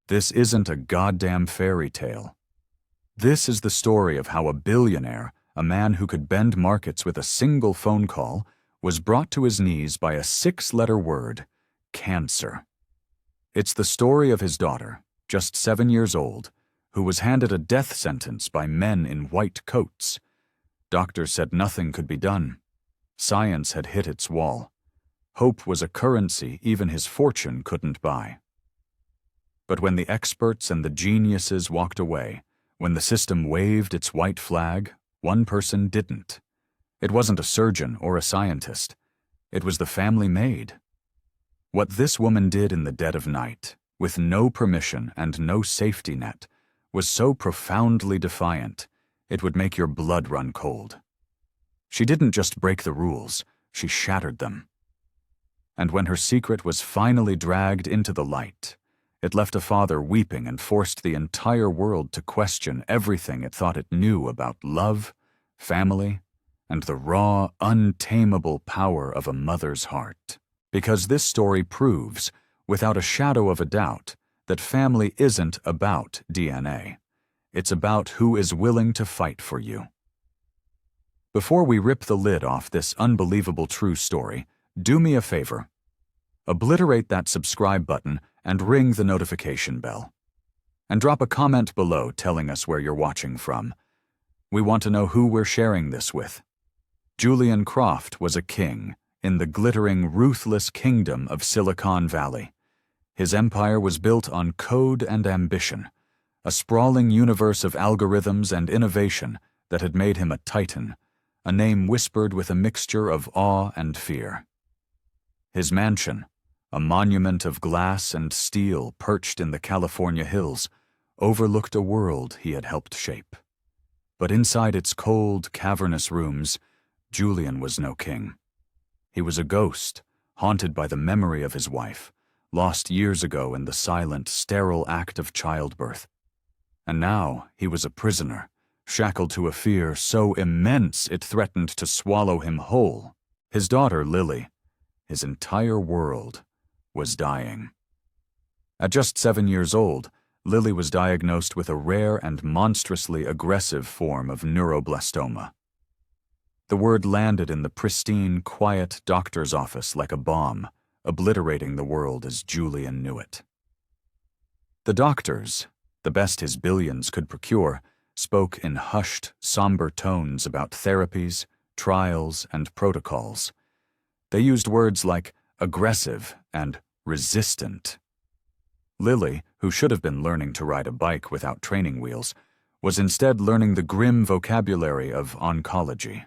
This isn't a goddamn fairy tale. This is the story of how a billionaire, a man who could bend markets with a single phone call, was brought to his knees by a 6-letter word: cancer. It's the story of his daughter, just 7 years old, who was handed a death sentence by men in white coats. Doctors said nothing could be done. Science had hit its wall. Hope was a currency even his fortune couldn't buy. But when the experts and the geniuses walked away, when the system waved its white flag, one person didn't. It wasn't a surgeon or a scientist. It was the family maid. What this woman did in the dead of night, with no permission and no safety net, was so profoundly defiant, it would make your blood run cold. She didn't just break the rules, she shattered them. And when her secret was finally dragged into the light, it left a father weeping and forced the entire world to question everything it thought it knew about love, family, and the raw, untamable power of a mother's heart. Because this story proves, without a shadow of a doubt, that family isn't about DNA. It's about who is willing to fight for you. Before we rip the lid off this unbelievable true story, do me a favor. Obliterate that subscribe button and ring the notification bell. And drop a comment below telling us where you're watching from. We want to know who we're sharing this with. Julian Croft was a king in the glittering, ruthless kingdom of Silicon Valley. His empire was built on code and ambition, a sprawling universe of algorithms and innovation that had made him a titan, a name whispered with a mixture of awe and fear. His mansion, a monument of glass and steel perched in the California hills, overlooked a world he had helped shape. But inside its cold, cavernous rooms, Julian was no king. He was a ghost, haunted by the memory of his wife, lost years ago in the silent, sterile act of childbirth. And now he was a prisoner, shackled to a fear so immense it threatened to swallow him whole. His daughter, Lily, his entire world, was dying. At just 7 years old, Lily was diagnosed with a rare and monstrously aggressive form of neuroblastoma. The word landed in the pristine, quiet doctor's office like a bomb, obliterating the world as Julian knew it. The doctors, the best his billions could procure, spoke in hushed, somber tones about therapies, trials, and protocols. They used words like aggressive and resistant. Lily, who should have been learning to ride a bike without training wheels, was instead learning the grim vocabulary of oncology.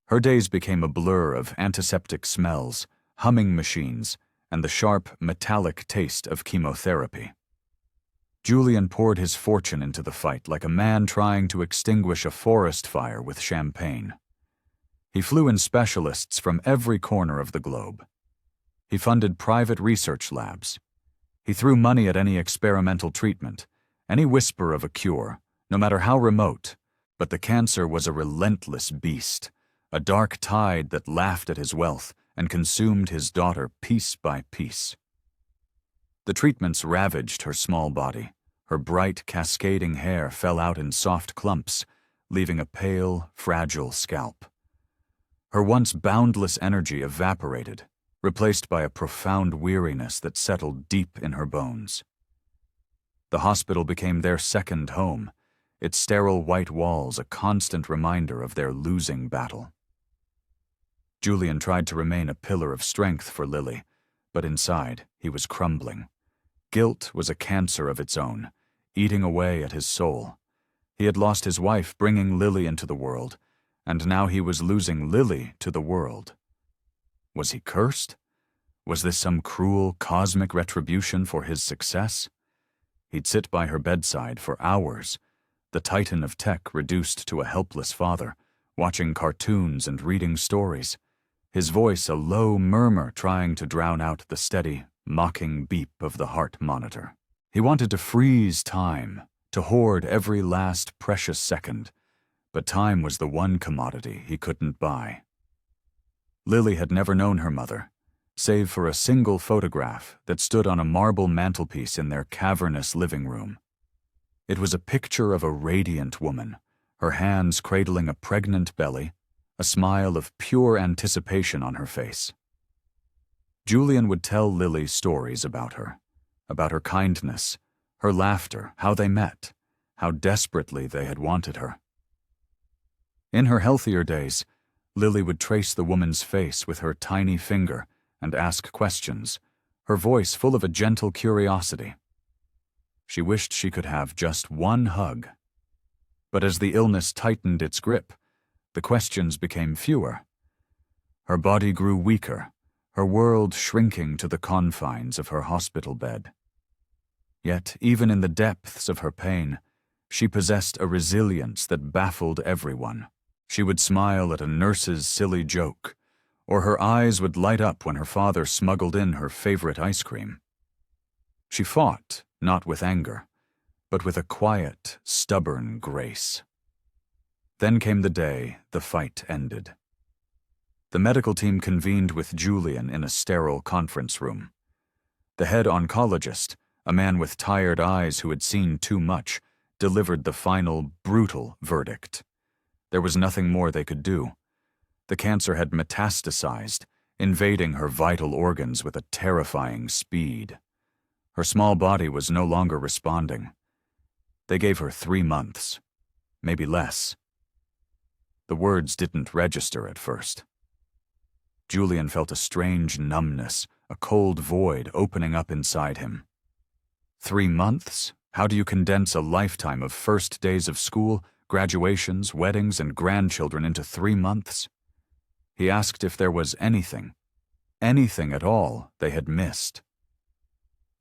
Her days became a blur of antiseptic smells, humming machines, and the sharp, metallic taste of chemotherapy. Julian poured his fortune into the fight like a man trying to extinguish a forest fire with champagne. He flew in specialists from every corner of the globe. He funded private research labs. He threw money at any experimental treatment, any whisper of a cure, no matter how remote, but the cancer was a relentless beast, a dark tide that laughed at his wealth and consumed his daughter piece by piece. The treatments ravaged her small body. Her bright, cascading hair fell out in soft clumps, leaving a pale, fragile scalp. Her once boundless energy evaporated, replaced by a profound weariness that settled deep in her bones. The hospital became their second home, its sterile white walls a constant reminder of their losing battle. Julian tried to remain a pillar of strength for Lily, but inside he was crumbling. Guilt was a cancer of its own, eating away at his soul. He had lost his wife bringing Lily into the world, and now he was losing Lily to the world. Was he cursed? Was this some cruel cosmic retribution for his success? He'd sit by her bedside for hours, the titan of tech reduced to a helpless father, watching cartoons and reading stories, his voice a low murmur trying to drown out the steady, mocking beep of the heart monitor. He wanted to freeze time, to hoard every last precious second, but time was the one commodity he couldn't buy. Lily had never known her mother. save for a single photograph that stood on a marble mantelpiece in their cavernous living room. It was a picture of a radiant woman, her hands cradling a pregnant belly, a smile of pure anticipation on her face. Julian would tell Lily stories about her kindness, her laughter, how they met, how desperately they had wanted her. In her healthier days, Lily would trace the woman's face with her tiny finger and ask questions, her voice full of a gentle curiosity. She wished she could have just one hug. But as the illness tightened its grip, the questions became fewer. Her body grew weaker, her world shrinking to the confines of her hospital bed. Yet, even in the depths of her pain, she possessed a resilience that baffled everyone. She would smile at a nurse's silly joke, or her eyes would light up when her father smuggled in her favorite ice cream. She fought, not with anger, but with a quiet, stubborn grace. Then came the day the fight ended. The medical team convened with Julian in a sterile conference room. The head oncologist, a man with tired eyes who had seen too much, delivered the final, brutal verdict. There was nothing more they could do. The cancer had metastasized, invading her vital organs with a terrifying speed. Her small body was no longer responding. They gave her 3 months, maybe less. The words didn't register at first. Julian felt a strange numbness, a cold void opening up inside him. 3 months? How do you condense a lifetime of first days of school, graduations, weddings, and grandchildren into 3 months? He asked if there was anything at all, they had missed.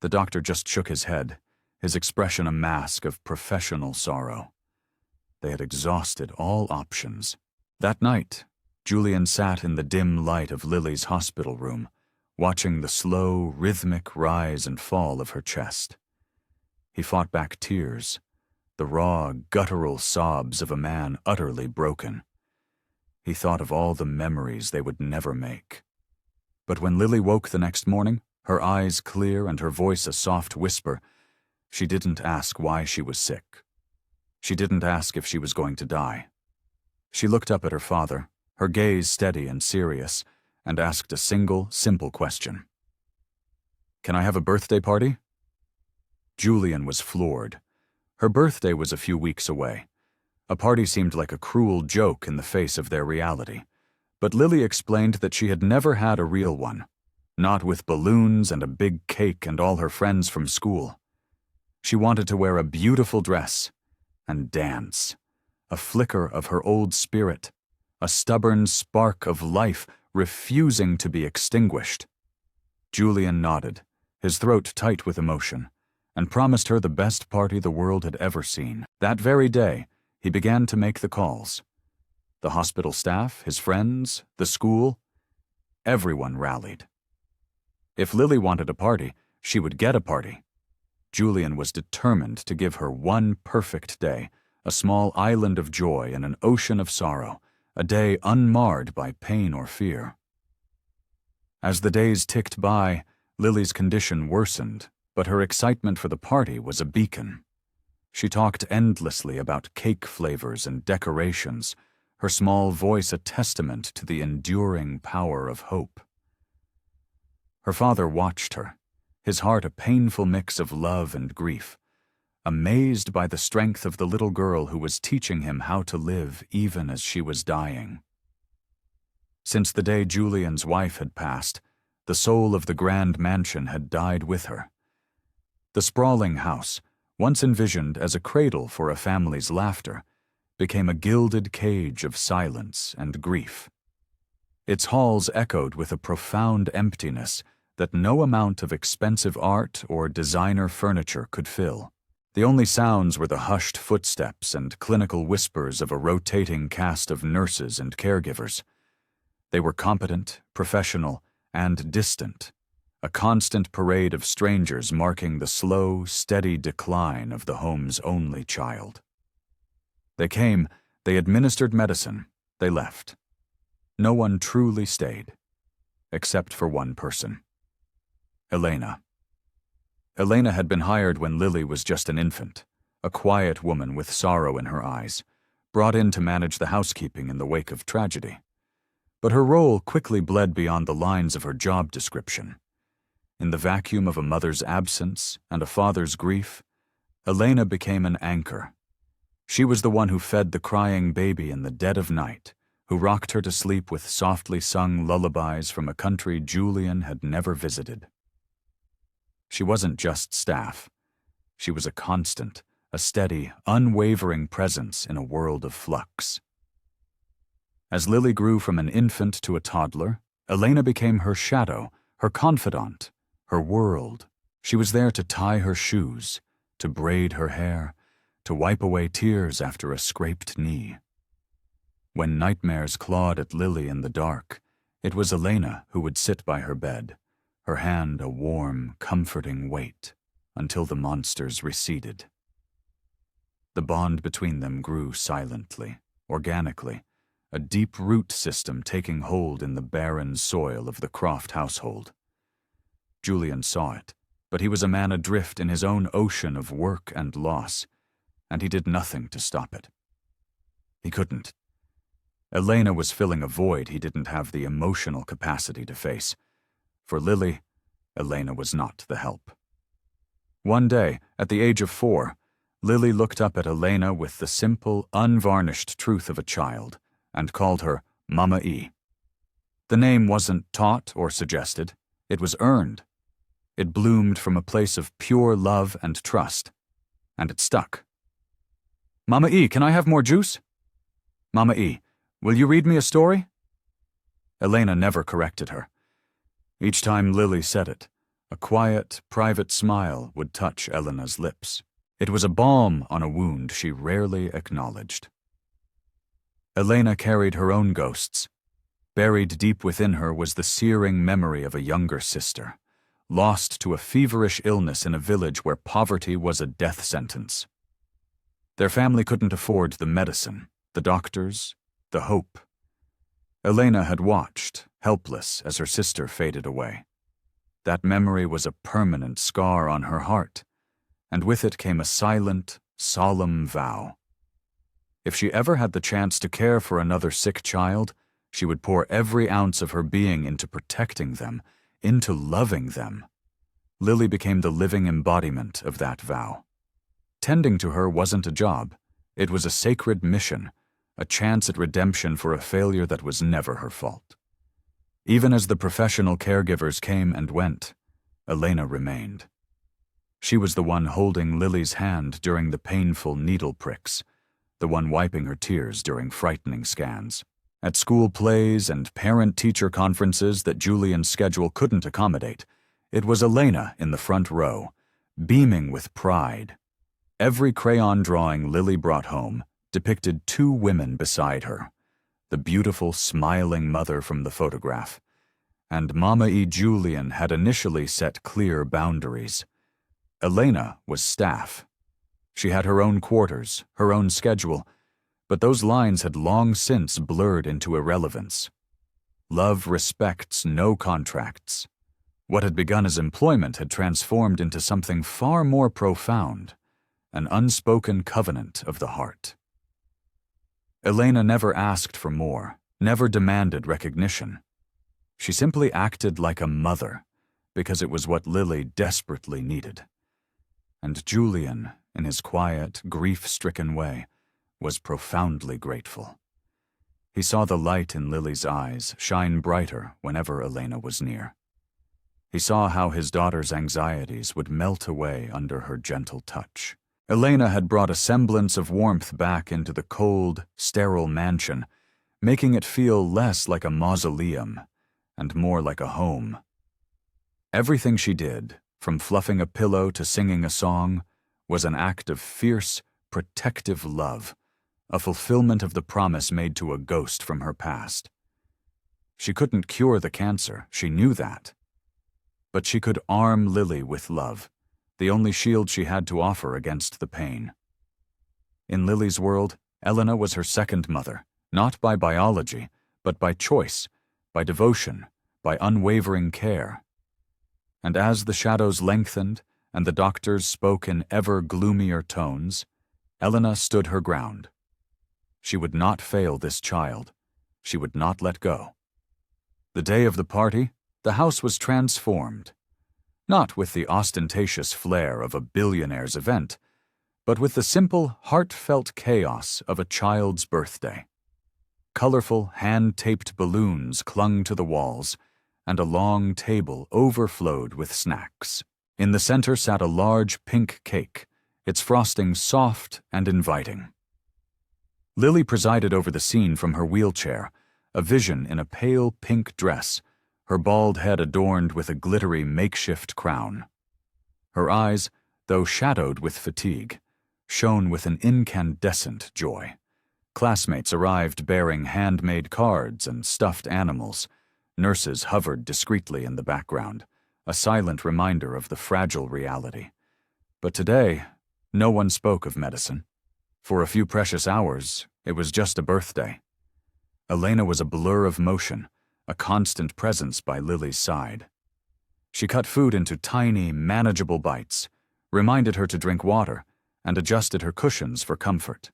The doctor just shook his head, his expression a mask of professional sorrow. They had exhausted all options. That night, Julian sat in the dim light of Lily's hospital room, watching the slow, rhythmic rise and fall of her chest. He fought back tears, the raw, guttural sobs of a man utterly broken. He thought of all the memories they would never make. But when Lily woke the next morning, her eyes clear and her voice a soft whisper, she didn't ask why she was sick. She didn't ask if she was going to die. She looked up at her father, her gaze steady and serious, and asked a single, simple question. "Can I have a birthday party?" Julian was floored. Her birthday was a few weeks away. A party seemed like a cruel joke in the face of their reality. But Lily explained that she had never had a real one, not with balloons and a big cake and all her friends from school. She wanted to wear a beautiful dress and dance, a flicker of her old spirit, a stubborn spark of life refusing to be extinguished. Julian nodded, his throat tight with emotion, and promised her the best party the world had ever seen. That very day, he began to make the calls. The hospital staff, his friends, the school, everyone rallied. If Lily wanted a party, she would get a party. Julian was determined to give her one perfect day, a small island of joy in an ocean of sorrow, a day unmarred by pain or fear. As the days ticked by, Lily's condition worsened, but her excitement for the party was a beacon. She talked endlessly about cake flavors and decorations, her small voice a testament to the enduring power of hope. Her father watched her, his heart a painful mix of love and grief, amazed by the strength of the little girl who was teaching him how to live even as she was dying. Since the day Julian's wife had passed, the soul of the grand mansion had died with her. The sprawling house, once envisioned as a cradle for a family's laughter, became a gilded cage of silence and grief. Its halls echoed with a profound emptiness that no amount of expensive art or designer furniture could fill. The only sounds were the hushed footsteps and clinical whispers of a rotating cast of nurses and caregivers. They were competent, professional, and distant, a constant parade of strangers marking the slow, steady decline of the home's only child. They came, they administered medicine, they left. No one truly stayed. except for one person. Elena. Elena had been hired when Lily was just an infant, a quiet woman with sorrow in her eyes, brought in to manage the housekeeping in the wake of tragedy. But her role quickly bled beyond the lines of her job description. In the vacuum of a mother's absence and a father's grief, Elena became an anchor. She was the one who fed the crying baby in the dead of night, who rocked her to sleep with softly sung lullabies from a country Julian had never visited. She wasn't just staff. She was a constant, a steady, unwavering presence in a world of flux. As Lily grew from an infant to a toddler, Elena became her shadow, her confidant, her world. She was there to tie her shoes, to braid her hair, to wipe away tears after a scraped knee. When nightmares clawed at Lily in the dark, it was Elena who would sit by her bed, her hand a warm, comforting weight, until the monsters receded. The bond between them grew silently, organically, a deep root system taking hold in the barren soil of the Croft household. Julian saw it, but he was a man adrift in his own ocean of work and loss, and he did nothing to stop it. He couldn't. Elena was filling a void he didn't have the emotional capacity to face. For Lily, Elena was not the help. One day, at the age of 4, Lily looked up at Elena with the simple, unvarnished truth of a child and called her Mama E. The name wasn't taught or suggested. It was earned. It bloomed from a place of pure love and trust. And it stuck. Mama E, can I have more juice? Mama E, will you read me a story? Elena never corrected her. Each time Lily said it, a quiet, private smile would touch Elena's lips. It was a balm on a wound she rarely acknowledged. Elena carried her own ghosts. Buried deep within her was the searing memory of a younger sister, lost to a feverish illness in a village where poverty was a death sentence. Their family couldn't afford the medicine, the doctors, the hope. Elena had watched, helpless, as her sister faded away. That memory was a permanent scar on her heart, and with it came a silent, solemn vow. If she ever had the chance to care for another sick child, she would pour every ounce of her being into protecting them, into loving them. Lily became the living embodiment of that vow. Tending to her wasn't a job. It was a sacred mission, a chance at redemption for a failure that was never her fault. Even as the professional caregivers came and went, Elena remained. She was the one holding Lily's hand during the painful needle pricks, the one wiping her tears during frightening scans. At school plays and parent-teacher conferences that Julian's schedule couldn't accommodate, it was Elena in the front row, beaming with pride. Every crayon drawing Lily brought home depicted 2 women beside her, the beautiful, smiling mother from the photograph, and Mama E. Julian had initially set clear boundaries. Elena was staff. She had her own quarters, her own schedule, but those lines had long since blurred into irrelevance. Love respects no contracts. What had begun as employment had transformed into something far more profound, an unspoken covenant of the heart. Elena never asked for more, never demanded recognition. She simply acted like a mother, because it was what Lily desperately needed. And Julian, in his quiet, grief-stricken way, was profoundly grateful. He saw the light in Lily's eyes shine brighter whenever Elena was near. He saw how his daughter's anxieties would melt away under her gentle touch. Elena had brought a semblance of warmth back into the cold, sterile mansion, making it feel less like a mausoleum and more like a home. Everything she did, from fluffing a pillow to singing a song, was an act of fierce, protective love, a fulfillment of the promise made to a ghost from her past. She couldn't cure the cancer, she knew that. But she could arm Lily with love, the only shield she had to offer against the pain. In Lily's world, Elena was her second mother, not by biology, but by choice, by devotion, by unwavering care. And as the shadows lengthened and the doctors spoke in ever gloomier tones, Elena stood her ground. She would not fail this child. She would not let go. The day of the party, the house was transformed, not with the ostentatious flair of a billionaire's event, but with the simple, heartfelt chaos of a child's birthday. Colorful, hand-taped balloons clung to the walls, and a long table overflowed with snacks. In the center sat a large pink cake, its frosting soft and inviting. Lily presided over the scene from her wheelchair, a vision in a pale pink dress, her bald head adorned with a glittery makeshift crown. Her eyes, though shadowed with fatigue, shone with an incandescent joy. Classmates arrived bearing handmade cards and stuffed animals. Nurses hovered discreetly in the background, a silent reminder of the fragile reality. But today, no one spoke of medicine. For a few precious hours, it was just a birthday. Elena was a blur of motion, a constant presence by Lily's side. She cut food into tiny, manageable bites, reminded her to drink water, and adjusted her cushions for comfort.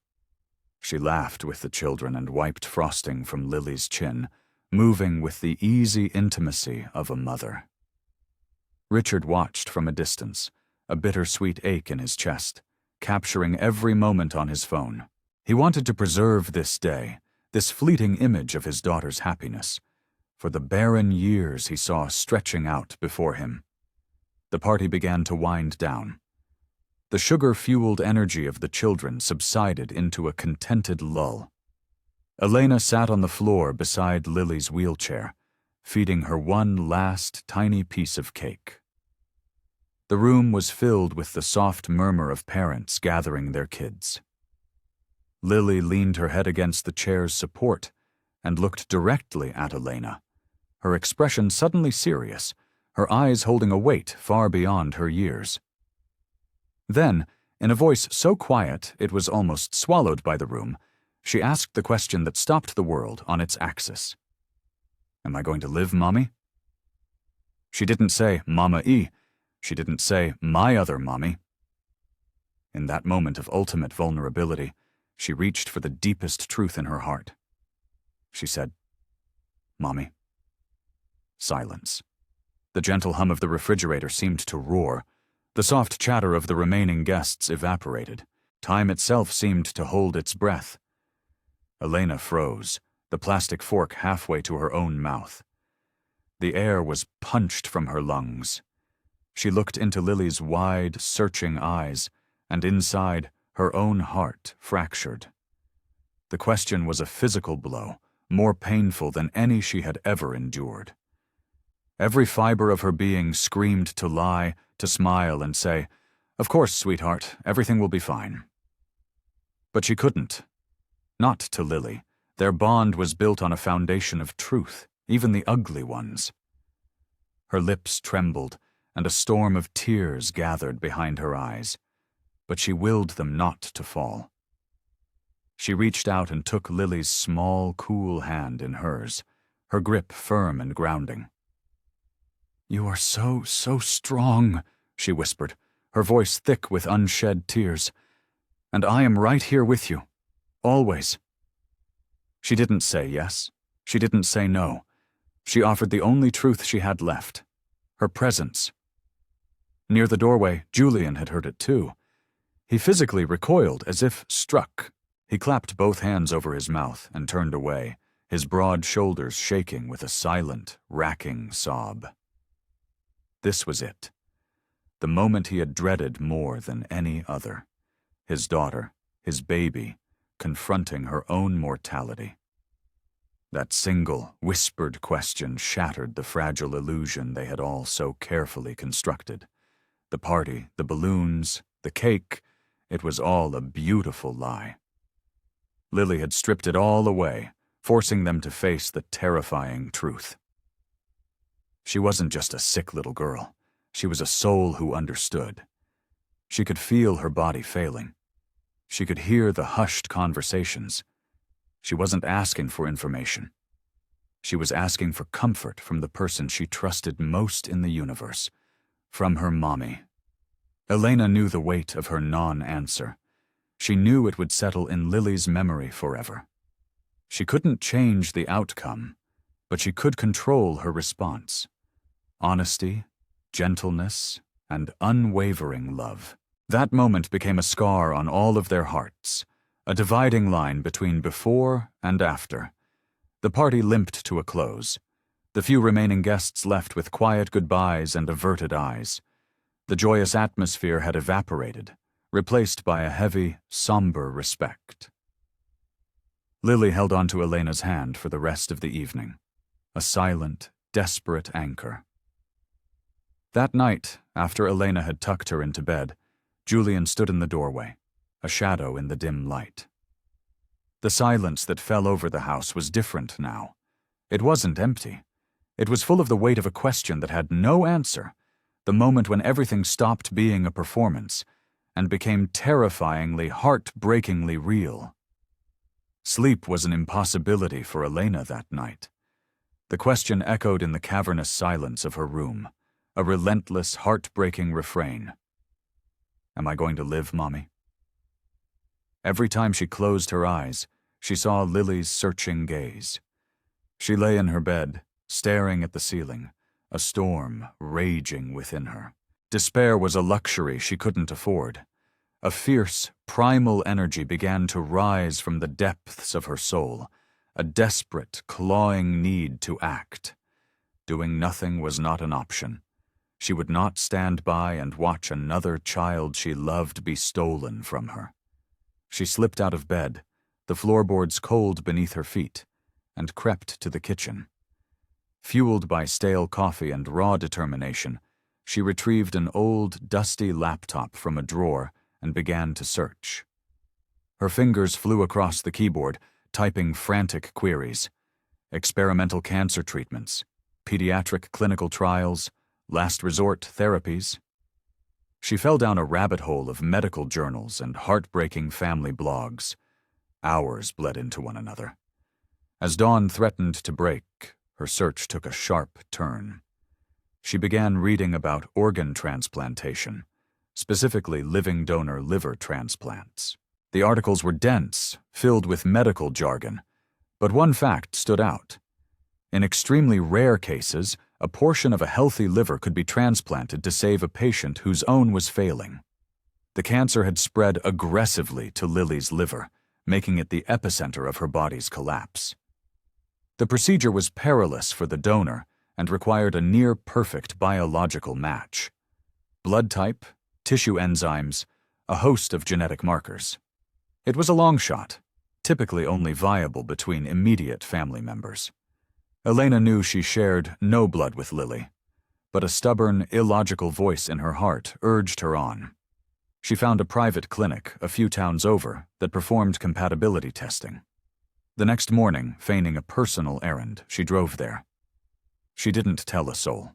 She laughed with the children and wiped frosting from Lily's chin, moving with the easy intimacy of a mother. Richard watched from a distance, a bittersweet ache in his chest, capturing every moment on his phone. He wanted to preserve this day, this fleeting image of his daughter's happiness, for the barren years he saw stretching out before him. The party began to wind down. The sugar-fueled energy of the children subsided into a contented lull. Elena sat on the floor beside Lily's wheelchair, feeding her one last tiny piece of cake. The room was filled with the soft murmur of parents gathering their kids. Lily leaned her head against the chair's support and looked directly at Elena, her expression suddenly serious, her eyes holding a weight far beyond her years. Then, in a voice so quiet it was almost swallowed by the room, she asked the question that stopped the world on its axis. "Am I going to live, Mommy?" She didn't say, "Mama E." She didn't say, "My other mommy." In that moment of ultimate vulnerability, she reached for the deepest truth in her heart. She said, "Mommy." Silence. The gentle hum of the refrigerator seemed to roar. The soft chatter of the remaining guests evaporated. Time itself seemed to hold its breath. Elena froze, the plastic fork halfway to her own mouth. The air was punched from her lungs. She looked into Lily's wide, searching eyes, and inside, her own heart fractured. The question was a physical blow, more painful than any she had ever endured. Every fiber of her being screamed to lie, to smile and say, "Of course, sweetheart, everything will be fine." But she couldn't. Not to Lily. Their bond was built on a foundation of truth, even the ugly ones. Her lips trembled, and a storm of tears gathered behind her eyes, but she willed them not to fall. She reached out and took Lily's small, cool hand in hers, her grip firm and grounding. "You are so strong," she whispered, her voice thick with unshed tears. "And I am right here with you. Always." She didn't say yes. She didn't say no. She offered the only truth she had left, her presence. Near the doorway, Julian had heard it too. He physically recoiled as if struck. He clapped both hands over his mouth and turned away, his broad shoulders shaking with a silent, racking sob. This was it. The moment he had dreaded more than any other. His daughter, his baby, confronting her own mortality. That single, whispered question shattered the fragile illusion they had all so carefully constructed. The party, the balloons, the cake, it was all a beautiful lie. Lily had stripped it all away, forcing them to face the terrifying truth. She wasn't just a sick little girl. She was a soul who understood. She could feel her body failing. She could hear the hushed conversations. She wasn't asking for information. She was asking for comfort from the person she trusted most in the universe, from her mommy. Elena knew the weight of her non-answer. She knew it would settle in Lily's memory forever. She couldn't change the outcome, but she could control her response. Honesty, gentleness, and unwavering love. That moment became a scar on all of their hearts, a dividing line between before and after. The party limped to a close. The few remaining guests left with quiet goodbyes and averted eyes. The joyous atmosphere had evaporated, replaced by a heavy, somber respect. Lily held onto Elena's hand for the rest of the evening, a silent, desperate anchor. That night, after Elena had tucked her into bed, Julian stood in the doorway, a shadow in the dim light. The silence that fell over the house was different now. It wasn't empty. It was full of the weight of a question that had no answer, the moment when everything stopped being a performance and became terrifyingly, heartbreakingly real. Sleep was an impossibility for Elena that night. The question echoed in the cavernous silence of her room, a relentless, heartbreaking refrain. Am I going to live, Mommy? Every time she closed her eyes, she saw Lily's searching gaze. She lay in her bed, staring at the ceiling, a storm raging within her. Despair was a luxury she couldn't afford. A fierce, primal energy began to rise from the depths of her soul, a desperate, clawing need to act. Doing nothing was not an option. She would not stand by and watch another child she loved be stolen from her. She slipped out of bed, the floorboards cold beneath her feet, and crept to the kitchen. Fueled by stale coffee and raw determination, she retrieved an old, dusty laptop from a drawer and began to search. Her fingers flew across the keyboard, typing frantic queries. Experimental cancer treatments, pediatric clinical trials, last resort therapies. She fell down a rabbit hole of medical journals and heartbreaking family blogs. Hours bled into one another. As dawn threatened to break, her search took a sharp turn. She began reading about organ transplantation, specifically living donor liver transplants. The articles were dense, filled with medical jargon, but one fact stood out. In extremely rare cases, a portion of a healthy liver could be transplanted to save a patient whose own was failing. The cancer had spread aggressively to Lily's liver, making it the epicenter of her body's collapse. The procedure was perilous for the donor and required a near-perfect biological match. Blood type, tissue enzymes, a host of genetic markers. It was a long shot, typically only viable between immediate family members. Elena knew she shared no blood with Lily, but a stubborn, illogical voice in her heart urged her on. She found a private clinic a few towns over that performed compatibility testing. The next morning, feigning a personal errand, she drove there. She didn't tell a soul.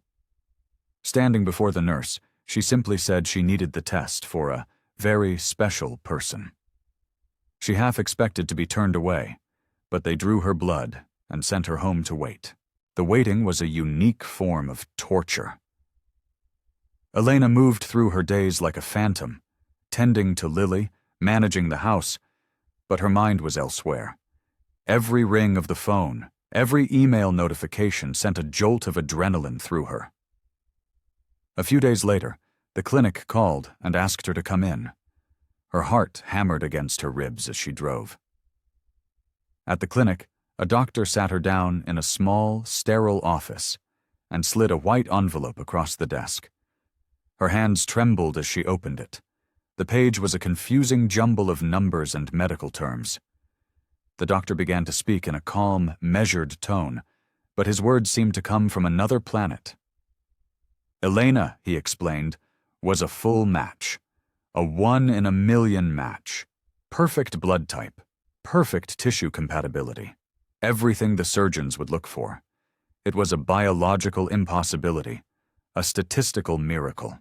Standing before the nurse, she simply said she needed the test for a very special person. She half expected to be turned away, but they drew her blood and sent her home to wait. The waiting was a unique form of torture. Elena moved through her days like a phantom, tending to Lily, managing the house, but her mind was elsewhere. Every ring of the phone, every email notification sent a jolt of adrenaline through her. A few days later, the clinic called and asked her to come in. Her heart hammered against her ribs as she drove. At the clinic, a doctor sat her down in a small, sterile office and slid a white envelope across the desk. Her hands trembled as she opened it. The page was a confusing jumble of numbers and medical terms. The doctor began to speak in a calm, measured tone, but his words seemed to come from another planet. Elena, he explained, was a full match. A 1 in a million match. Perfect blood type. Perfect tissue compatibility. Everything the surgeons would look for. It was a biological impossibility, a statistical miracle.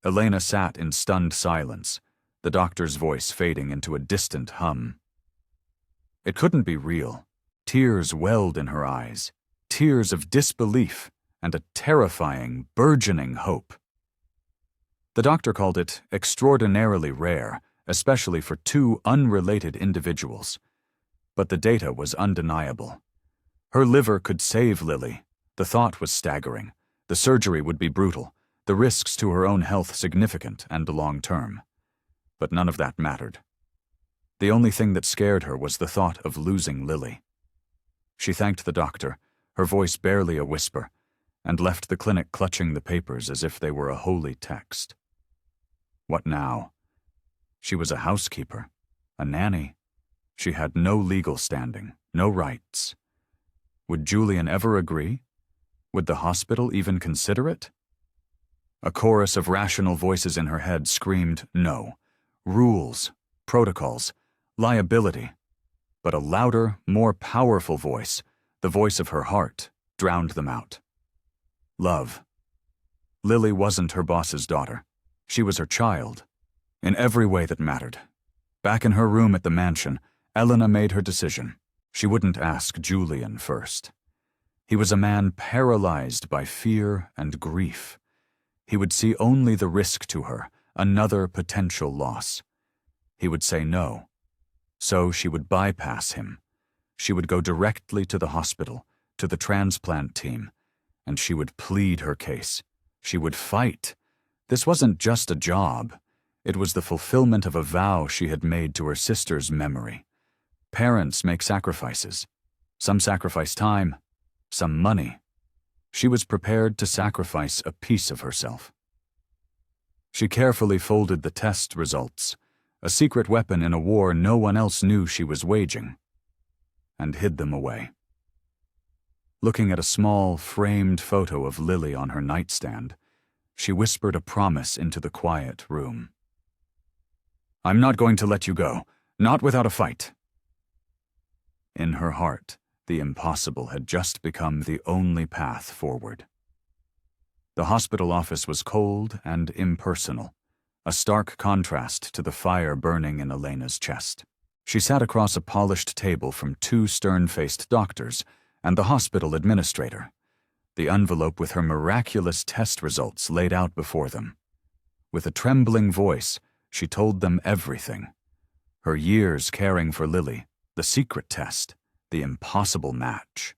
Elena sat in stunned silence, the doctor's voice fading into a distant hum. It couldn't be real. Tears welled in her eyes, tears of disbelief and a terrifying, burgeoning hope. The doctor called it extraordinarily rare, especially for two unrelated individuals. But the data was undeniable. Her liver could save Lily. The thought was staggering. The surgery would be brutal, the risks to her own health significant and long-term. But none of that mattered. The only thing that scared her was the thought of losing Lily. She thanked the doctor, her voice barely a whisper, and left the clinic clutching the papers as if they were a holy text. What now? She was a housekeeper, a nanny. She had no legal standing, no rights. Would Julian ever agree? Would the hospital even consider it? A chorus of rational voices in her head screamed no. Rules, protocols, liability. But a louder, more powerful voice, the voice of her heart, drowned them out. Love. Lily wasn't her boss's daughter. She was her child. In every way that mattered. Back in her room at the mansion, Elena made her decision. She wouldn't ask Julian first. He was a man paralyzed by fear and grief. He would see only the risk to her, another potential loss. He would say no. So she would bypass him. She would go directly to the hospital, to the transplant team, and she would plead her case. She would fight. This wasn't just a job. It was the fulfillment of a vow she had made to her sister's memory. Parents make sacrifices. Some sacrifice time, some money. She was prepared to sacrifice a piece of herself. She carefully folded the test results, a secret weapon in a war no one else knew she was waging, and hid them away. Looking at a small, framed photo of Lily on her nightstand, she whispered a promise into the quiet room. "I'm not going to let you go, not without a fight." In her heart, the impossible had just become the only path forward. The hospital office was cold and impersonal, a stark contrast to the fire burning in Elena's chest. She sat across a polished table from two stern-faced doctors and the hospital administrator, the envelope with her miraculous test results laid out before them. With a trembling voice, she told them everything. Her years caring for Lily, the secret test, the impossible match.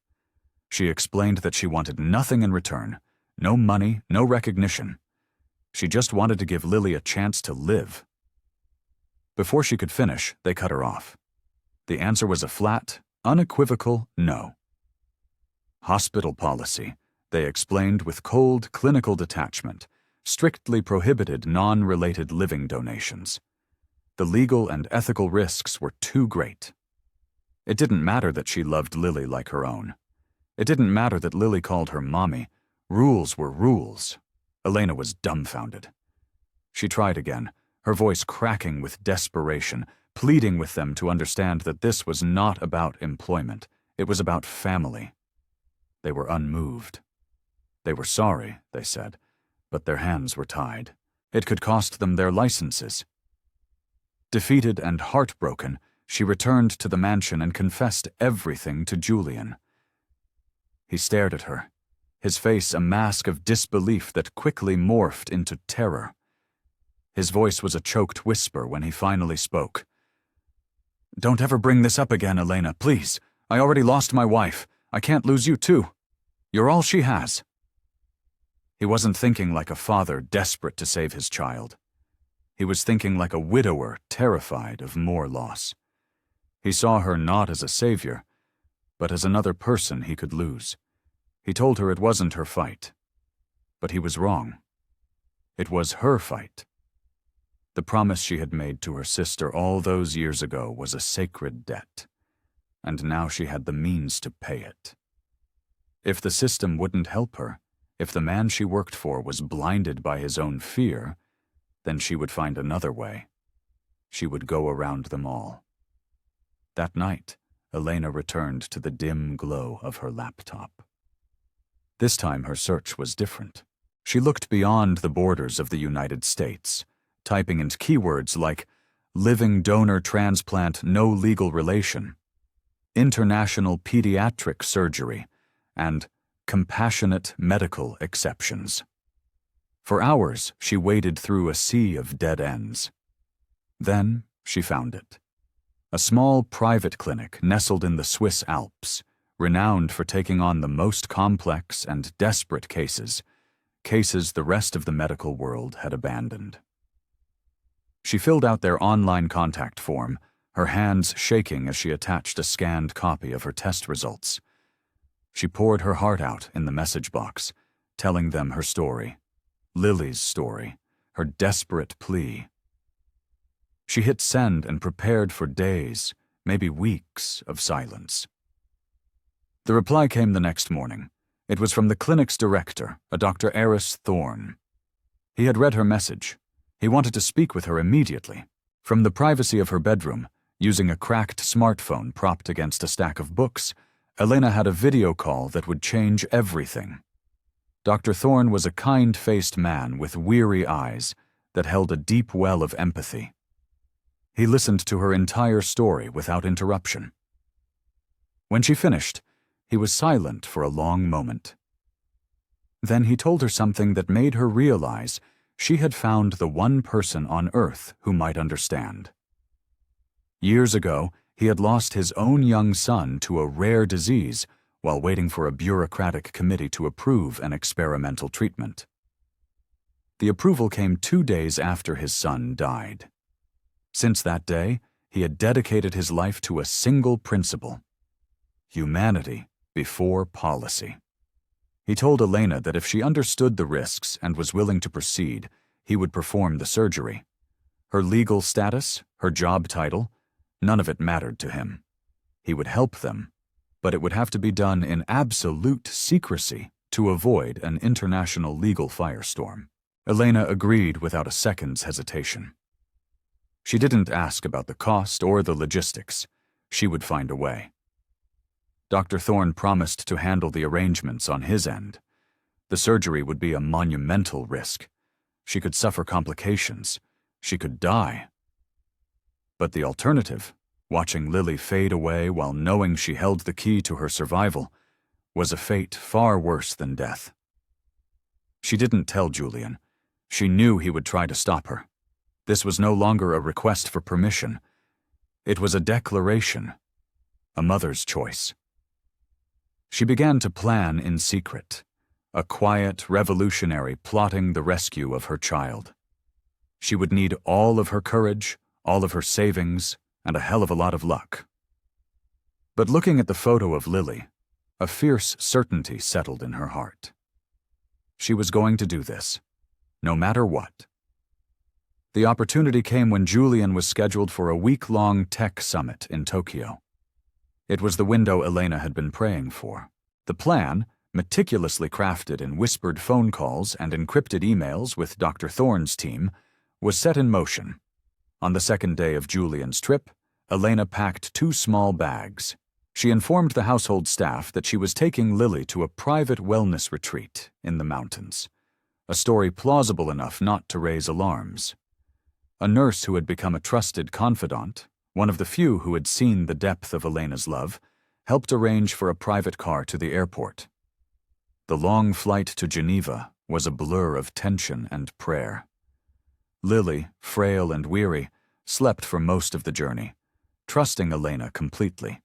She explained that she wanted nothing in return, no money, no recognition. She just wanted to give Lily a chance to live. Before she could finish, they cut her off. The answer was a flat, unequivocal no. Hospital policy, they explained with cold clinical detachment, strictly prohibited non-related living donations. The legal and ethical risks were too great. It didn't matter that she loved Lily like her own. It didn't matter that Lily called her mommy. Rules were rules. Elena was dumbfounded. She tried again, her voice cracking with desperation, pleading with them to understand that this was not about employment. It was about family. They were unmoved. They were sorry, they said, but their hands were tied. It could cost them their licenses. Defeated and heartbroken, she returned to the mansion and confessed everything to Julian. He stared at her, his face a mask of disbelief that quickly morphed into terror. His voice was a choked whisper when he finally spoke. "Don't ever bring this up again, Elena, please. I already lost my wife. I can't lose you too. You're all she has." He wasn't thinking like a father desperate to save his child. He was thinking like a widower terrified of more loss. He saw her not as a savior, but as another person he could lose. He told her it wasn't her fight. But he was wrong. It was her fight. The promise she had made to her sister all those years ago was a sacred debt, and now she had the means to pay it. If the system wouldn't help her, if the man she worked for was blinded by his own fear, then she would find another way. She would go around them all. That night, Elena returned to the dim glow of her laptop. This time her search was different. She looked beyond the borders of the United States, typing in keywords like living donor transplant no legal relation. international pediatric surgery, and compassionate medical exceptions. For hours, she waded through a sea of dead ends. Then she found it. A small private clinic nestled in the Swiss Alps, renowned for taking on the most complex and desperate cases the rest of the medical world had abandoned. She filled out their online contact form, her hands shaking as she attached a scanned copy of her test results. She poured her heart out in the message box, telling them her story, Lily's story, her desperate plea. She hit send and prepared for days, maybe weeks, of silence. The reply came the next morning. It was from the clinic's director, a Dr. Eris Thorne. He had read her message. He wanted to speak with her immediately. From the privacy of her bedroom, using a cracked smartphone propped against a stack of books, Elena had a video call that would change everything. Dr. Thorne was a kind-faced man with weary eyes that held a deep well of empathy. He listened to her entire story without interruption. When she finished, he was silent for a long moment. Then he told her something that made her realize she had found the one person on Earth who might understand. Years ago, he had lost his own young son to a rare disease while waiting for a bureaucratic committee to approve an experimental treatment. The approval came 2 days after his son died. Since that day, he had dedicated his life to a single principle: humanity before policy. He told Elena that if she understood the risks and was willing to proceed, he would perform the surgery. Her legal status, her job title, none of it mattered to him. He would help them, but it would have to be done in absolute secrecy to avoid an international legal firestorm. Elena agreed without a second's hesitation. She didn't ask about the cost or the logistics. She would find a way. Dr. Thorne promised to handle the arrangements on his end. The surgery would be a monumental risk. She could suffer complications. She could die. But the alternative, watching Lily fade away while knowing she held the key to her survival, was a fate far worse than death. She didn't tell Julian. She knew he would try to stop her. This was no longer a request for permission. It was a declaration, a mother's choice. She began to plan in secret, a quiet revolutionary plotting the rescue of her child. She would need all of her courage, all of her savings, and a hell of a lot of luck. But looking at the photo of Lily, a fierce certainty settled in her heart. She was going to do this, no matter what. The opportunity came when Julian was scheduled for a week-long tech summit in Tokyo. It was the window Elena had been praying for. The plan, meticulously crafted in whispered phone calls and encrypted emails with Dr. Thorne's team, was set in motion. On the second day of Julian's trip, Elena packed 2 small bags. She informed the household staff that she was taking Lily to a private wellness retreat in the mountains, a story plausible enough not to raise alarms. A nurse who had become a trusted confidant, one of the few who had seen the depth of Elena's love, helped arrange for a private car to the airport. The long flight to Geneva was a blur of tension and prayer. Lily, frail and weary, slept for most of the journey, trusting Elena completely.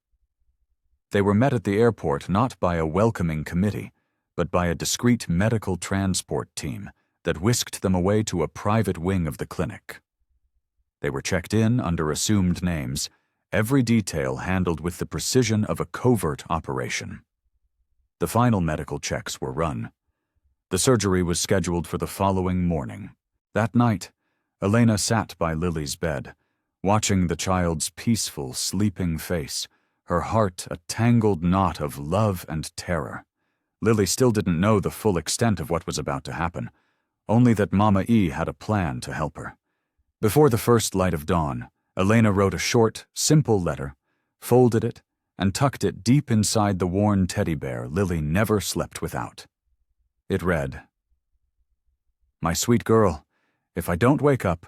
They were met at the airport not by a welcoming committee, but by a discreet medical transport team that whisked them away to a private wing of the clinic. They were checked in under assumed names, every detail handled with the precision of a covert operation. The final medical checks were run. The surgery was scheduled for the following morning. That night, Elena sat by Lily's bed, watching the child's peaceful, sleeping face, her heart a tangled knot of love and terror. Lily still didn't know the full extent of what was about to happen, only that Mama E had a plan to help her. Before the first light of dawn, Elena wrote a short, simple letter, folded it, and tucked it deep inside the worn teddy bear Lily never slept without. It read, "My sweet girl, if I don't wake up,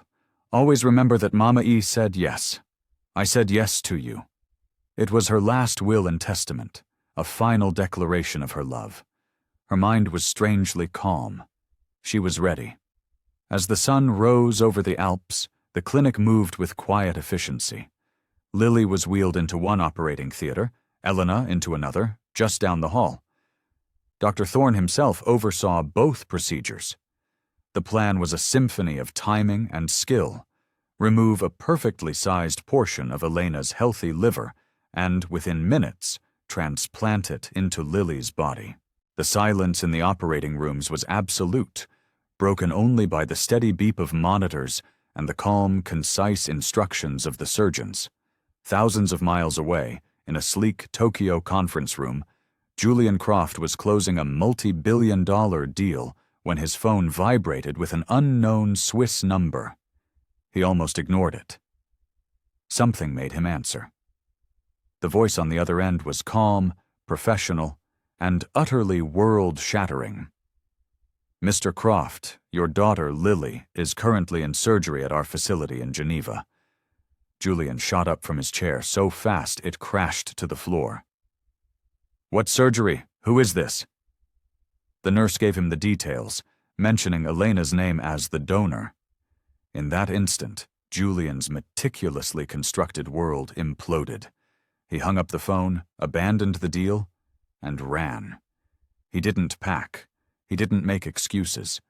always remember that Mama E said yes. I said yes to you. It was her last will and testament, a final declaration of her love. Her mind was strangely calm. She was ready. As the sun rose over the Alps, the clinic moved with quiet efficiency. Lily was wheeled into one operating theater, Elena into another, just down the hall. Dr. Thorne himself oversaw both procedures. The plan was a symphony of timing and skill. Remove a perfectly sized portion of Elena's healthy liver and, within minutes, transplant it into Lily's body. The silence in the operating rooms was absolute, broken only by the steady beep of monitors and the calm, concise instructions of the surgeons. Thousands of miles away, in a sleek Tokyo conference room, Julian Croft was closing a multi-billion-dollar deal when his phone vibrated with an unknown Swiss number. He almost ignored it. Something made him answer. The voice on the other end was calm, professional, and utterly world-shattering. "Mr. Croft, your daughter Lily is currently in surgery at our facility in Geneva." Julian shot up from his chair so fast it crashed to the floor. "What surgery? Who is this?" The nurse gave him the details, mentioning Elena's name as the donor. In that instant, Julian's meticulously constructed world imploded. He hung up the phone, abandoned the deal, and ran. He didn't pack. He didn't make excuses.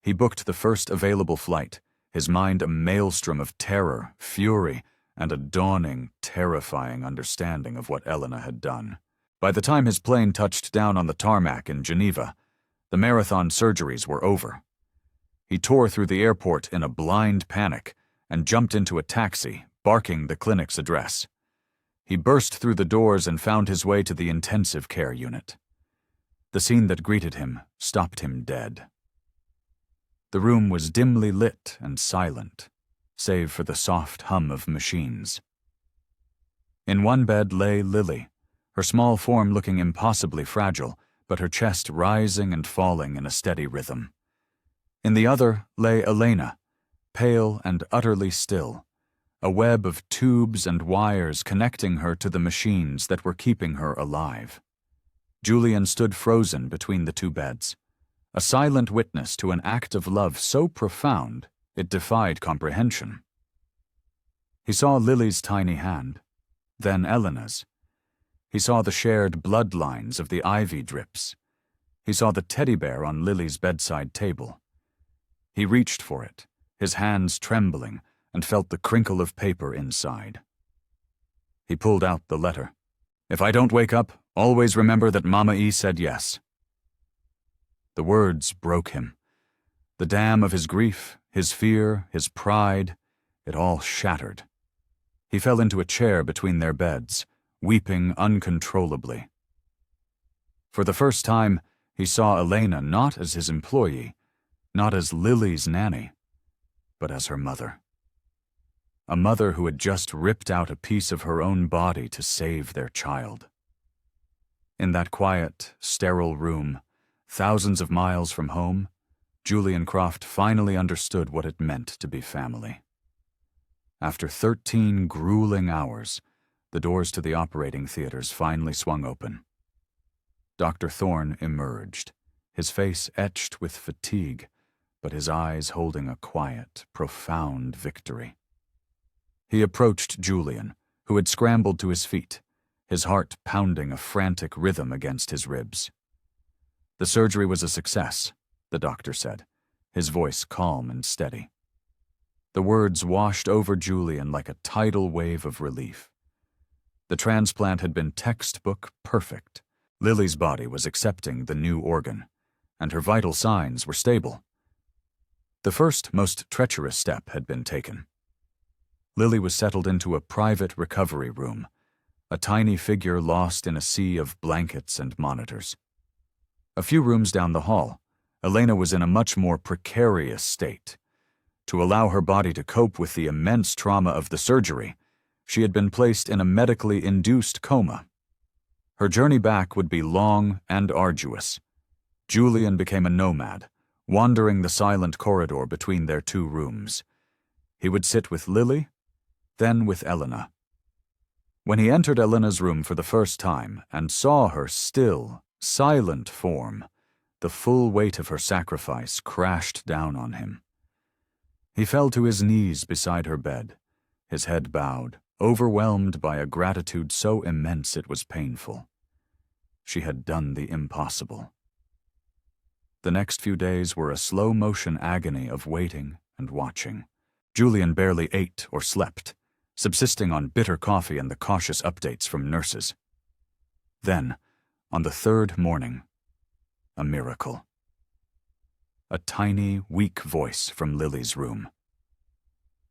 He booked the first available flight, his mind a maelstrom of terror, fury, and a dawning, terrifying understanding of what Elena had done. By the time his plane touched down on the tarmac in Geneva, the marathon surgeries were over. He tore through the airport in a blind panic and jumped into a taxi, barking the clinic's address. He burst through the doors and found his way to the intensive care unit. The scene that greeted him stopped him dead. The room was dimly lit and silent, save for the soft hum of machines. In one bed lay Lily, her small form looking impossibly fragile, but her chest rising and falling in a steady rhythm. In the other lay Elena, pale and utterly still, a web of tubes and wires connecting her to the machines that were keeping her alive. Julian stood frozen between the two beds, a silent witness to an act of love so profound it defied comprehension. He saw Lily's tiny hand, then Elena's. He saw the shared bloodlines of the IV drips. He saw the teddy bear on Lily's bedside table. He reached for it, his hands trembling, and felt the crinkle of paper inside. He pulled out the letter. "If I don't wake up, always remember that Mama E said yes." The words broke him. The dam of his grief, his fear, his pride, it all shattered. He fell into a chair between their beds, weeping uncontrollably. For the first time, he saw Elena not as his employee, not as Lily's nanny, but as her mother. A mother who had just ripped out a piece of her own body to save their child. In that quiet, sterile room, thousands of miles from home, Julian Croft finally understood what it meant to be family. After 13 grueling hours, the doors to the operating theaters finally swung open. Dr. Thorne emerged, his face etched with fatigue, but his eyes holding a quiet, profound victory. He approached Julian, who had scrambled to his feet, his heart pounding a frantic rhythm against his ribs. "The surgery was a success," the doctor said, his voice calm and steady. The words washed over Julian like a tidal wave of relief. The transplant had been textbook perfect. Lily's body was accepting the new organ, and her vital signs were stable. The first, most treacherous step had been taken. Lily was settled into a private recovery room, a tiny figure lost in a sea of blankets and monitors. A few rooms down the hall, Elena was in a much more precarious state. To allow her body to cope with the immense trauma of the surgery, she had been placed in a medically induced coma. Her journey back would be long and arduous. Julian became a nomad, wandering the silent corridor between their two rooms. He would sit with Lily, then with Elena. When he entered Elena's room for the first time and saw her still, silent form, the full weight of her sacrifice crashed down on him. He fell to his knees beside her bed, his head bowed, overwhelmed by a gratitude so immense it was painful. She had done the impossible. The next few days were a slow-motion agony of waiting and watching. Julian barely ate or slept, subsisting on bitter coffee and the cautious updates from nurses. Then, on the third morning, a miracle. A tiny, weak voice from Lily's room.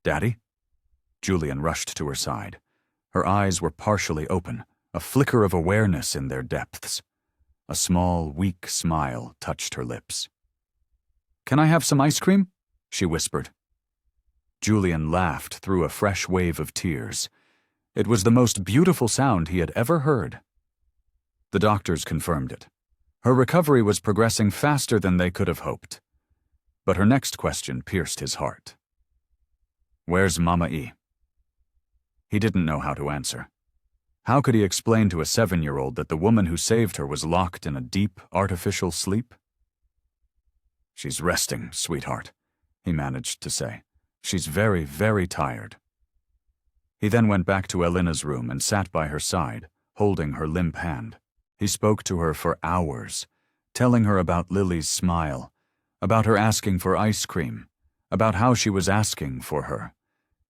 "Daddy?" Julian rushed to her side. Her eyes were partially open, a flicker of awareness in their depths. A small, weak smile touched her lips. "Can I have some ice cream?" she whispered. Julian laughed through a fresh wave of tears. It was the most beautiful sound he had ever heard. The doctors confirmed it. Her recovery was progressing faster than they could have hoped. But her next question pierced his heart. "Where's Mama E?" He didn't know how to answer. How could he explain to a 7-year-old that the woman who saved her was locked in a deep, artificial sleep? "She's resting, sweetheart," he managed to say. "She's very, very tired." He then went back to Elena's room and sat by her side, holding her limp hand. He spoke to her for hours, telling her about Lily's smile, about her asking for ice cream, about how she was asking for her.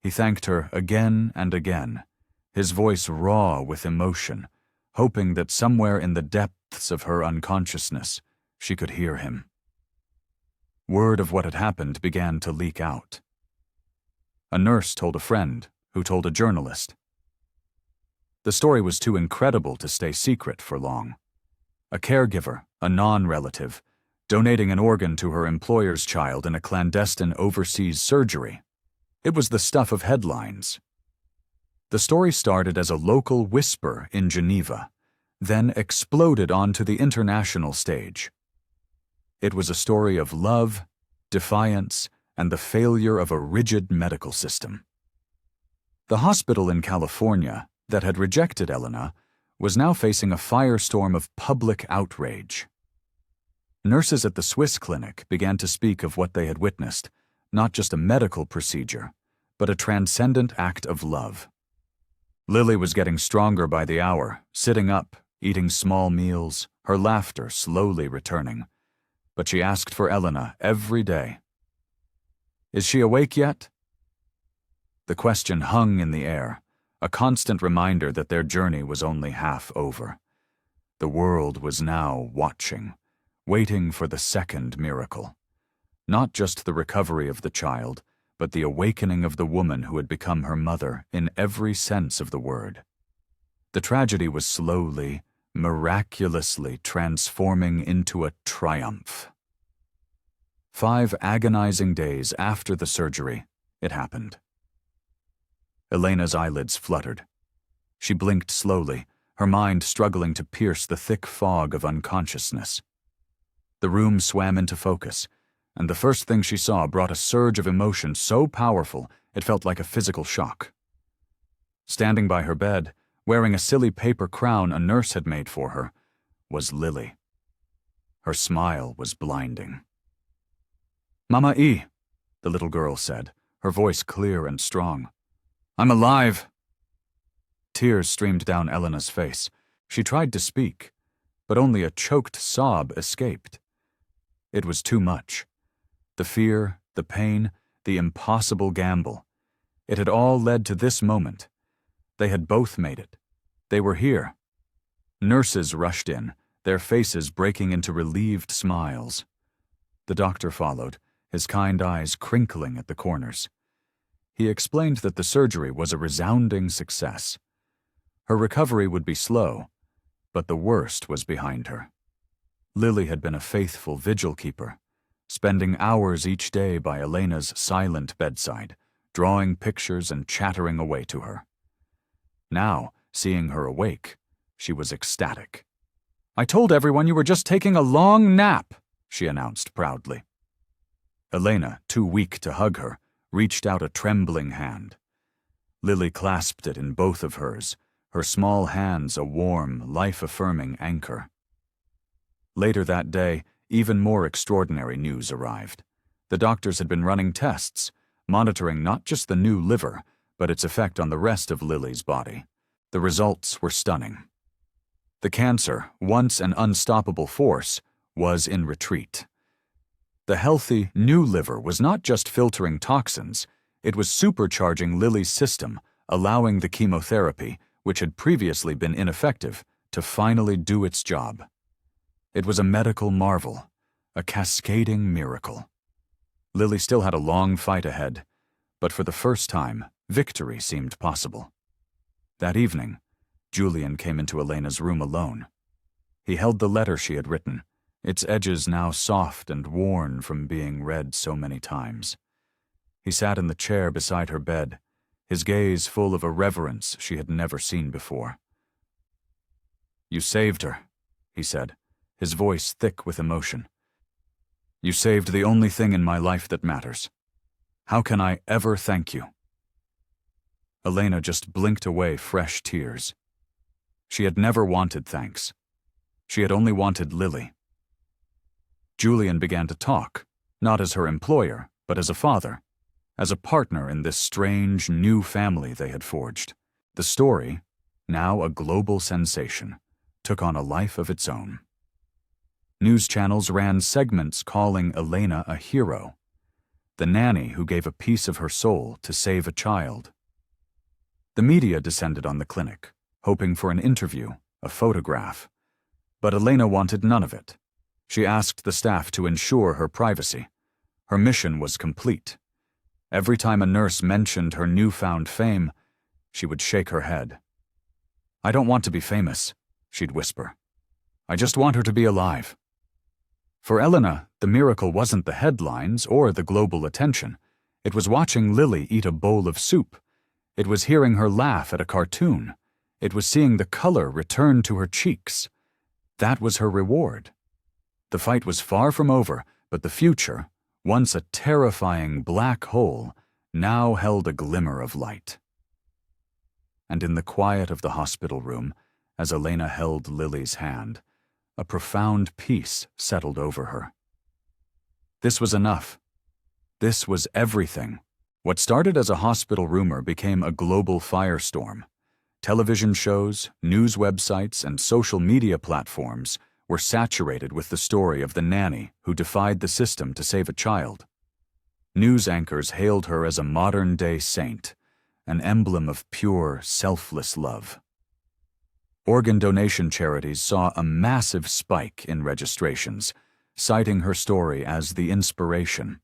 He thanked her again and again, his voice raw with emotion, hoping that somewhere in the depths of her unconsciousness she could hear him. Word of what had happened began to leak out. A nurse told a friend, who told a journalist. The story was too incredible to stay secret for long. A caregiver, a non-relative, donating an organ to her employer's child in a clandestine overseas surgery. It was the stuff of headlines. The story started as a local whisper in Geneva, then exploded onto the international stage. It was a story of love, defiance, and the failure of a rigid medical system. The hospital in California that had rejected Elena was now facing a firestorm of public outrage. Nurses at the Swiss clinic began to speak of what they had witnessed, not just a medical procedure, but a transcendent act of love. Lily was getting stronger by the hour, sitting up, eating small meals, her laughter slowly returning. But she asked for Elena every day. "Is she awake yet?" The question hung in the air, a constant reminder that their journey was only half over. The world was now watching, waiting for the second miracle. Not just the recovery of the child, but the awakening of the woman who had become her mother in every sense of the word. The tragedy was slowly, miraculously transforming into a triumph. 5 agonizing days after the surgery, it happened. Elena's eyelids fluttered. She blinked slowly, her mind struggling to pierce the thick fog of unconsciousness. The room swam into focus, and the first thing she saw brought a surge of emotion so powerful it felt like a physical shock. Standing by her bed, wearing a silly paper crown a nurse had made for her, was Lily. Her smile was blinding. "Mama E," the little girl said, her voice clear and strong. "I'm alive." Tears streamed down Elena's face. She tried to speak, but only a choked sob escaped. It was too much. The fear, the pain, the impossible gamble. It had all led to this moment. They had both made it. They were here. Nurses rushed in, their faces breaking into relieved smiles. The doctor followed, his kind eyes crinkling at the corners. He explained that the surgery was a resounding success. Her recovery would be slow, but the worst was behind her. Lily had been a faithful vigil keeper, spending hours each day by Elena's silent bedside, drawing pictures and chattering away to her. Now, seeing her awake, she was ecstatic. "I told everyone you were just taking a long nap," she announced proudly. Elena, too weak to hug her, reached out a trembling hand. Lily clasped it in both of hers, her small hands a warm, life-affirming anchor. Later that day, even more extraordinary news arrived. The doctors had been running tests, monitoring not just the new liver, but its effect on the rest of Lily's body. The results were stunning. The cancer, once an unstoppable force, was in retreat. The healthy, new liver was not just filtering toxins, it was supercharging Lily's system, allowing the chemotherapy, which had previously been ineffective, to finally do its job. It was a medical marvel, a cascading miracle. Lily still had a long fight ahead, but for the first time, victory seemed possible. That evening, Julian came into Elena's room alone. He held the letter she had written, its edges now soft and worn from being read so many times. He sat in the chair beside her bed, his gaze full of a reverence she had never seen before. "You saved her," he said, his voice thick with emotion. "You saved the only thing in my life that matters. How can I ever thank you?" Elena just blinked away fresh tears. She had never wanted thanks. She had only wanted Lily. Julian began to talk, not as her employer, but as a father, as a partner in this strange, new family they had forged. The story, now a global sensation, took on a life of its own. News channels ran segments calling Elena a hero, the nanny who gave a piece of her soul to save a child. The media descended on the clinic, hoping for an interview, a photograph. But Elena wanted none of it. She asked the staff to ensure her privacy. Her mission was complete. Every time a nurse mentioned her newfound fame, she would shake her head. "I don't want to be famous," she'd whisper. "I just want her to be alive." For Elena, the miracle wasn't the headlines or the global attention. It was watching Lily eat a bowl of soup. It was hearing her laugh at a cartoon. It was seeing the color return to her cheeks. That was her reward. The fight was far from over, but the future, once a terrifying black hole, now held a glimmer of light. And in the quiet of the hospital room, as Elena held Lily's hand, a profound peace settled over her. This was enough. This was everything. What started as a hospital rumor became a global firestorm. Television shows, news websites, and social media platforms were saturated with the story of the nanny who defied the system to save a child. News anchors hailed her as a modern-day saint, an emblem of pure, selfless love. Organ donation charities saw a massive spike in registrations, citing her story as the inspiration.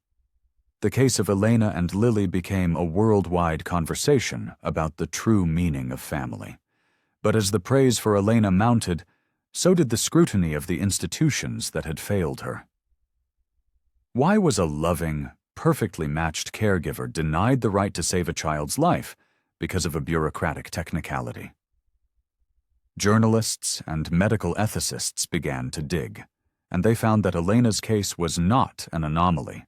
The case of Elena and Lily became a worldwide conversation about the true meaning of family. But as the praise for Elena mounted, so did the scrutiny of the institutions that had failed her. Why was a loving, perfectly matched caregiver denied the right to save a child's life because of a bureaucratic technicality? Journalists and medical ethicists began to dig, and they found that Elena's case was not an anomaly.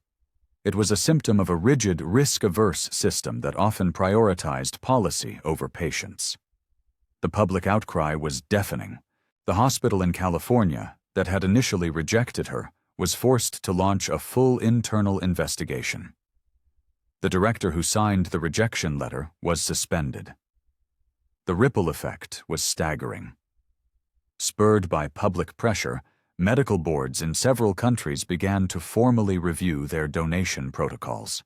It was a symptom of a rigid, risk-averse system that often prioritized policy over patients. The public outcry was deafening. The hospital in California that had initially rejected her was forced to launch a full internal investigation. The director who signed the rejection letter was suspended. The ripple effect was staggering. Spurred by public pressure, medical boards in several countries began to formally review their donation protocols.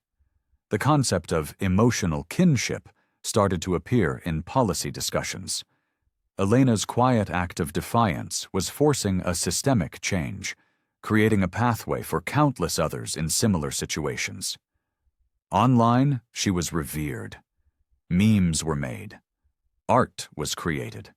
The concept of emotional kinship started to appear in policy discussions. Elena's quiet act of defiance was forcing a systemic change, creating a pathway for countless others in similar situations. Online, she was revered. Memes were made. Art was created.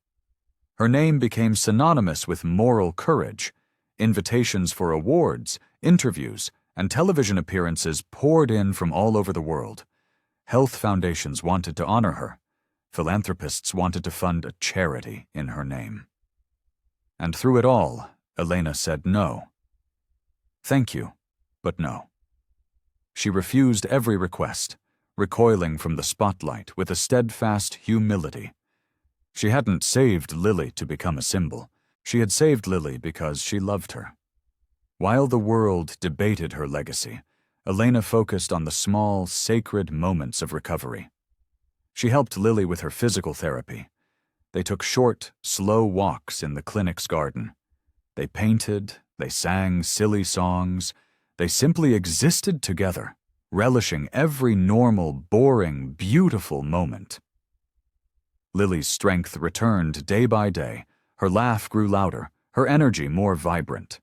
Her name became synonymous with moral courage. Invitations for awards, interviews, and television appearances poured in from all over the world. Health foundations wanted to honor her. Philanthropists wanted to fund a charity in her name. And through it all, Elena said no. Thank you, but no. She refused every request, recoiling from the spotlight with a steadfast humility. She hadn't saved Lily to become a symbol. She had saved Lily because she loved her. While the world debated her legacy, Elena focused on the small, sacred moments of recovery. She helped Lily with her physical therapy. They took short, slow walks in the clinic's garden. They painted, they sang silly songs, they simply existed together, relishing every normal, boring, beautiful moment. Lily's strength returned day by day. Her laugh grew louder, her energy more vibrant.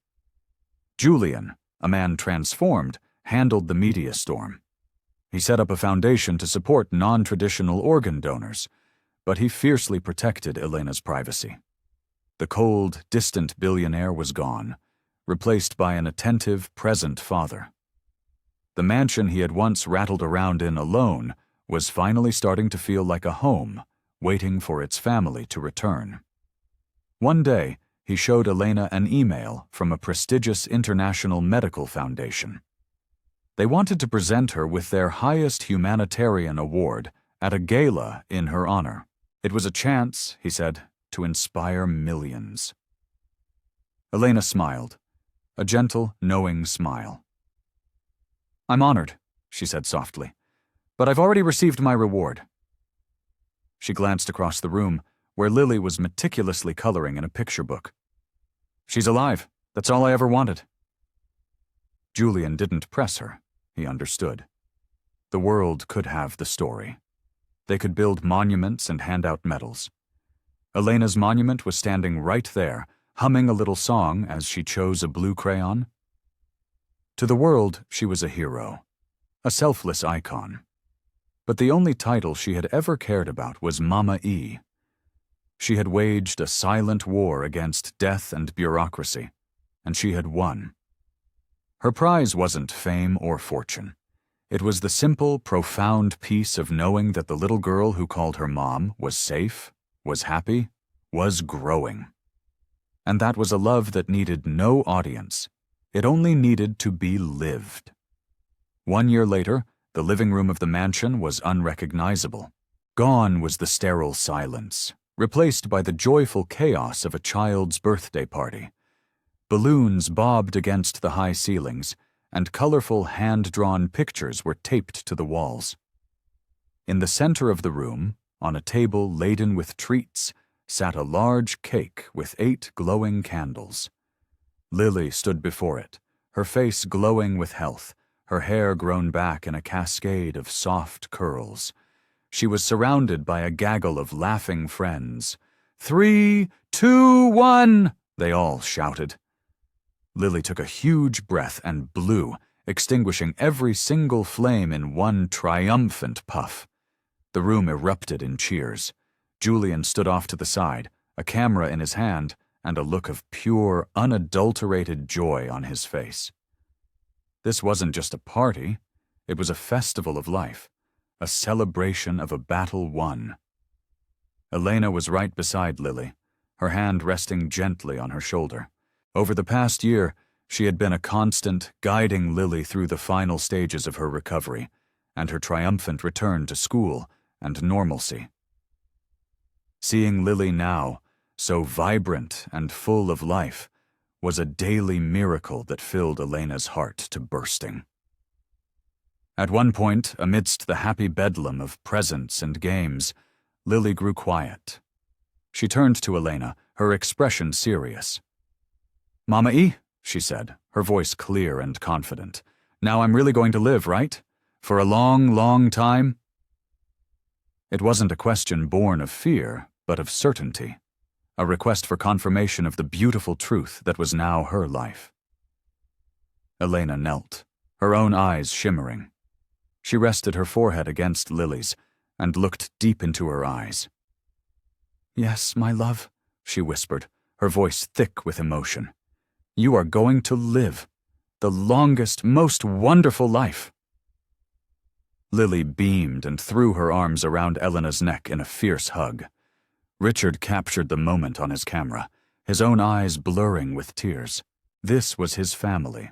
Julian, a man transformed, handled the media storm. He set up a foundation to support non-traditional organ donors, but he fiercely protected Elena's privacy. The cold, distant billionaire was gone, replaced by an attentive, present father. The mansion he had once rattled around in alone was finally starting to feel like a home, waiting for its family to return. One day, he showed Elena an email from a prestigious international medical foundation. They wanted to present her with their highest humanitarian award at a gala in her honor. It was a chance, he said, to inspire millions. Elena smiled, a gentle, knowing smile. "I'm honored," she said softly, "but I've already received my reward." She glanced across the room, where Lily was meticulously coloring in a picture book. "She's alive. That's all I ever wanted." Julian didn't press her. He understood. The world could have the story. They could build monuments and hand out medals. Elena's monument was standing right there, humming a little song as she chose a blue crayon. To the world, she was a hero, a selfless icon. But the only title she had ever cared about was Mama E. She had waged a silent war against death and bureaucracy, and she had won. Her prize wasn't fame or fortune. It was the simple, profound peace of knowing that the little girl who called her mom was safe, was happy, was growing. And that was a love that needed no audience. It only needed to be lived. 1 year later, the living room of the mansion was unrecognizable. Gone was the sterile silence, replaced by the joyful chaos of a child's birthday party. Balloons bobbed against the high ceilings, and colorful hand-drawn pictures were taped to the walls. In the center of the room, on a table laden with treats, sat a large cake with 8 glowing candles. Lily stood before it, her face glowing with health, her hair grown back in a cascade of soft curls. She was surrounded by a gaggle of laughing friends. 3, 2, 1, they all shouted. Lily took a huge breath and blew, extinguishing every single flame in one triumphant puff. The room erupted in cheers. Julian stood off to the side, a camera in his hand, and a look of pure, unadulterated joy on his face. This wasn't just a party, it was a festival of life, a celebration of a battle won. Elena was right beside Lily, her hand resting gently on her shoulder. Over the past year, she had been a constant, guiding Lily through the final stages of her recovery and her triumphant return to school and normalcy. Seeing Lily now, so vibrant and full of life, was a daily miracle that filled Elena's heart to bursting. At one point, amidst the happy bedlam of presents and games, Lily grew quiet. She turned to Elena, her expression serious. "Mama E," she said, her voice clear and confident. "Now I'm really going to live, right? For a long, long time?" It wasn't a question born of fear, but of certainty. A request for confirmation of the beautiful truth that was now her life. Elena knelt, her own eyes shimmering. She rested her forehead against Lily's and looked deep into her eyes. "Yes, my love," she whispered, her voice thick with emotion. "You are going to live. The longest, most wonderful life." Lily beamed and threw her arms around Elena's neck in a fierce hug. Richard captured the moment on his camera, his own eyes blurring with tears. This was his family.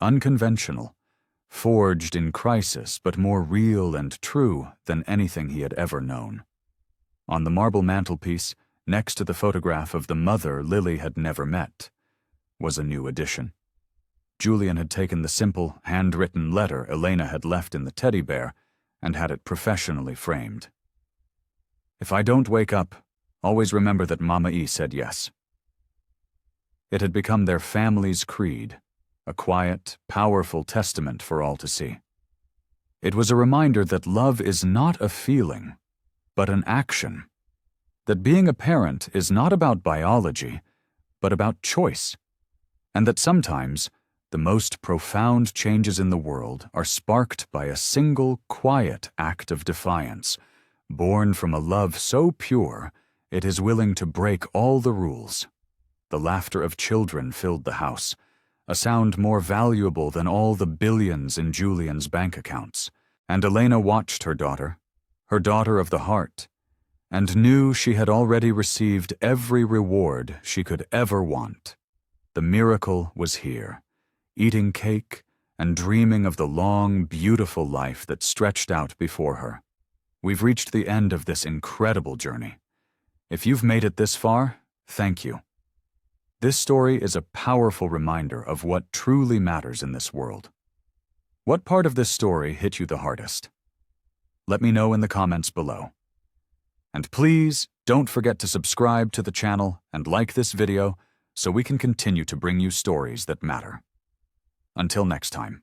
Unconventional, forged in crisis but more real and true than anything he had ever known. On the marble mantelpiece, next to the photograph of the mother Lily had never met, was a new addition. Julian had taken the simple, handwritten letter Elena had left in the teddy bear and had it professionally framed. "If I don't wake up, always remember that Mama E said yes." It had become their family's creed, a quiet, powerful testament for all to see. It was a reminder that love is not a feeling, but an action. That being a parent is not about biology, but about choice. And that sometimes the most profound changes in the world are sparked by a single, quiet act of defiance, born from a love so pure it is willing to break all the rules. The laughter of children filled the house, a sound more valuable than all the billions in Julian's bank accounts. And Elena watched her daughter of the heart, and knew she had already received every reward she could ever want. The miracle was here, eating cake and dreaming of the long, beautiful life that stretched out before her. We've reached the end of this incredible journey. If you've made it this far, thank you. This story is a powerful reminder of what truly matters in this world. What part of this story hit you the hardest? Let me know in the comments below. And please don't forget to subscribe to the channel and like this video so we can continue to bring you stories that matter. Until next time.